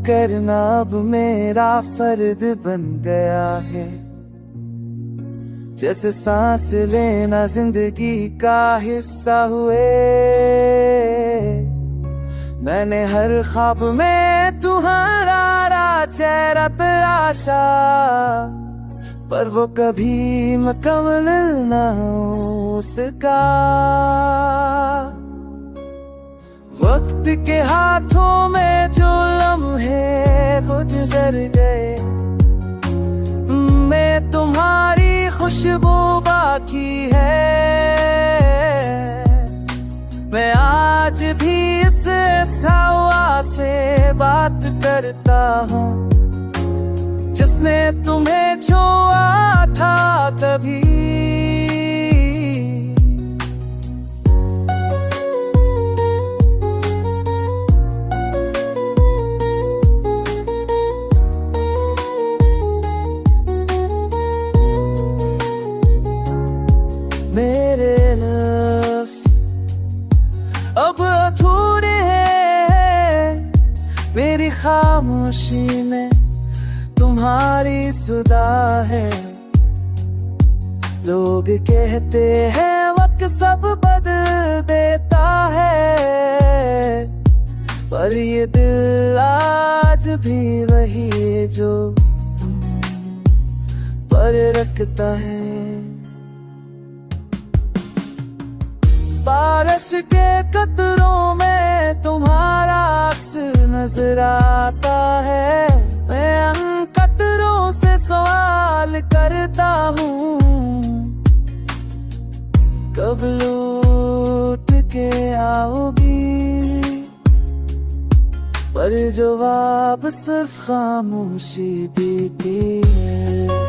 करना अब मेरा फर्ज बन गया है। जैसे सांस लेना जिंदगी का हिस्सा हुए। मैंने हर ख्वाब में तुम्हारा चेहरा तराशा, पर वो कभी मुकम्मल ना हो सका। वक्त के हाथों में जो लम्हे गुजर गए, में तुम्हारी खुशबू बाकी है। मैं आज भी इस हवा से बात करता हूँ जिसने तुम्हें छुआ था तभी। मेरे लफ्ज़ अब अधूरे हैं, मेरी खामोशी में तुम्हारी सुधा है। लोग कहते हैं वक्त सब बदल देता है, पर ये दिल आज भी वही है जो पर रखता है। बारिश के कतरों में तुम्हारा अक्स नजर आता है। मैं उन कतरों से सवाल करता हूँ, कब लौट के आओगी? पर जवाब सिर्फ खामोशी देती है।